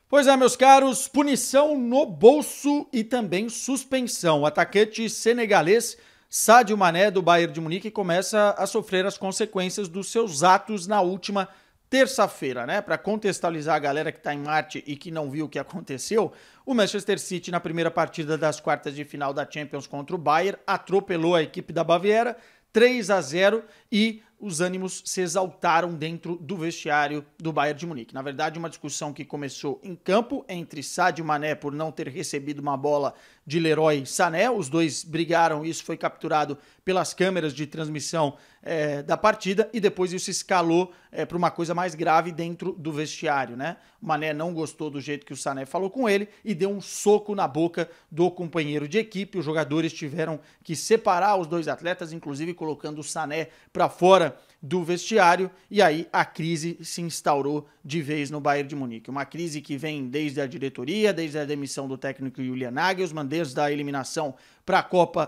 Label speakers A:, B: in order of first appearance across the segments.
A: Pois é, meus caros, punição no bolso e também suspensão. O atacante senegalês Sadio Mané, do Bayern de Munique, começa a sofrer as consequências dos seus atos na última terça-feira, né? Para contextualizar a galera que está em Marte e que não viu o que aconteceu, o Manchester City, na primeira partida das quartas de final da Champions contra o Bayern, atropelou a equipe da Baviera, 3-0, e os ânimos se exaltaram dentro do vestiário do Bayern de Munique. Na verdade, uma discussão que começou em campo entre Sadio Mané por não ter recebido uma bola de Leroy Sané. Os dois brigaram, isso foi capturado pelas câmeras de transmissão da partida, e depois isso escalou para uma coisa mais grave dentro do vestiário, né? O Mané não gostou do jeito que o Sané falou com ele e deu um soco na boca do companheiro de equipe. Os jogadores tiveram que separar os dois atletas, inclusive colocando o Sané para fora do vestiário, e aí a crise se instaurou de vez no Bayern de Munique. Uma crise que vem desde a diretoria, desde a demissão do técnico Julian Nagelsmann, desde a eliminação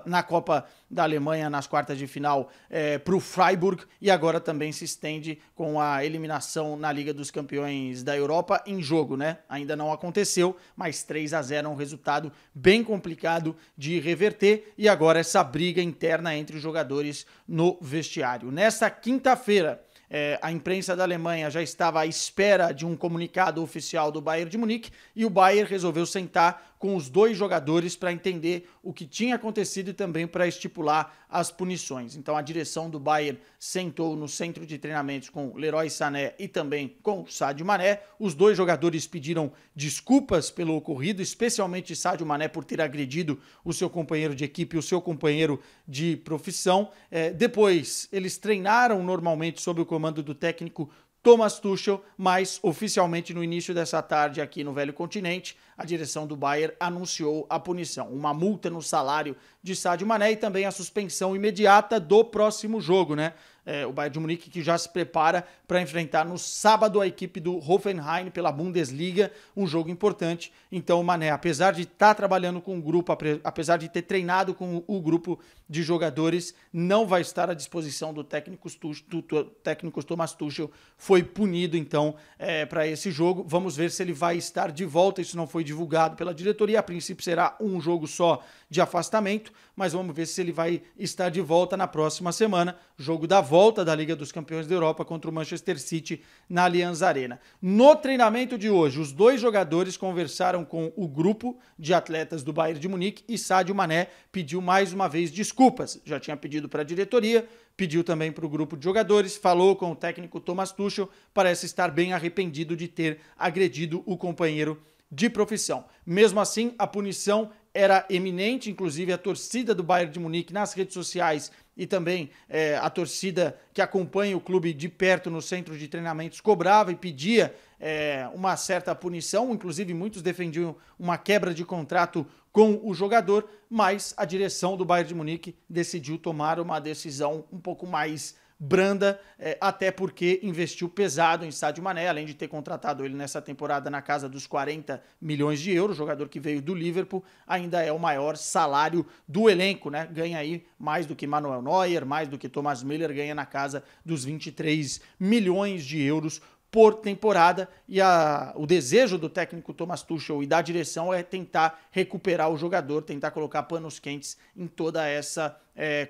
A: na Copa da Alemanha nas quartas de final para o Freiburg, e agora também se estende com a eliminação na Liga dos Campeões da Europa em jogo, né? Ainda não aconteceu, mas 3-0 é um resultado bem complicado de reverter, e agora essa briga interna entre os jogadores no vestiário. Nesta quinta-feira, a imprensa da Alemanha já estava à espera de um comunicado oficial do Bayern de Munique, e o Bayern resolveu sentar com os dois jogadores para entender o que tinha acontecido e também para estipular as punições. Então a direção do Bayern sentou no centro de treinamentos com Leroy Sané e também com Sadio Mané. Os dois jogadores pediram desculpas pelo ocorrido, especialmente Sadio Mané por ter agredido o seu companheiro de equipe, o seu companheiro de profissão. Depois eles treinaram normalmente sob o comando do técnico Thomas Tuchel, mas oficialmente no início dessa tarde aqui no Velho Continente, a direção do Bayern anunciou a punição, uma multa no salário de Sadio Mané e também a suspensão imediata do próximo jogo, né? O Bayern de Munique que já se prepara para enfrentar no sábado a equipe do Hoffenheim pela Bundesliga, um jogo importante. Então o Mané, apesar de estar trabalhando com o grupo, apesar de ter treinado com o grupo de jogadores, não vai estar à disposição do técnico Thomas Tuchel. Foi punido então para esse jogo. Vamos ver se ele vai estar de volta. Isso não foi divulgado pela diretoria. A princípio será um jogo só de afastamento, mas vamos ver se ele vai estar de volta na próxima semana. Jogo da volta da Liga dos Campeões da Europa contra o Manchester City na Allianz Arena. No treinamento de hoje, os dois jogadores conversaram com o grupo de atletas do Bayern de Munique e Sadio Mané pediu mais uma vez desculpas. Já tinha pedido para a diretoria, pediu também para o grupo de jogadores, falou com o técnico Thomas Tuchel, parece estar bem arrependido de ter agredido o companheiro de profissão. Mesmo assim, a punição era eminente, inclusive a torcida do Bayern de Munique nas redes sociais e também a torcida que acompanha o clube de perto no centro de treinamentos cobrava e pedia uma certa punição, inclusive muitos defendiam uma quebra de contrato com o jogador, mas a direção do Bayern de Munique decidiu tomar uma decisão um pouco mais branda, até porque investiu pesado em Sadio Mané, além de ter contratado ele nessa temporada na casa dos 40 milhões de euros, jogador que veio do Liverpool, ainda é o maior salário do elenco, né? Ganha aí mais do que Manuel Neuer, mais do que Thomas Müller, ganha na casa dos 23 milhões de euros por temporada, e o desejo do técnico Thomas Tuchel e da direção é tentar recuperar o jogador, tentar colocar panos quentes em toda essa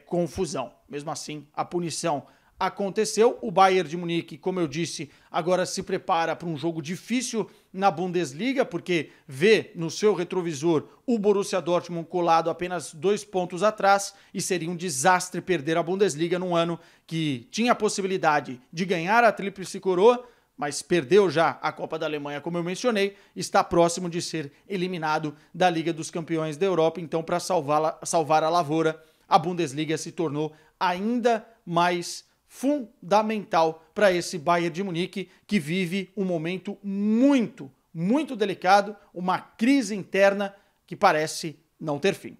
A: confusão. Mesmo assim, a punição aconteceu. O Bayern de Munique, como eu disse, agora se prepara para um jogo difícil na Bundesliga, porque vê no seu retrovisor o Borussia Dortmund colado apenas 2 pontos atrás, e seria um desastre perder a Bundesliga num ano que tinha a possibilidade de ganhar a Tríplice Coroa, mas perdeu já a Copa da Alemanha, como eu mencionei, está próximo de ser eliminado da Liga dos Campeões da Europa. Então, para salvar a lavoura, a Bundesliga se tornou ainda mais fundamental para esse Bayern de Munique, que vive um momento muito, muito delicado, uma crise interna que parece não ter fim.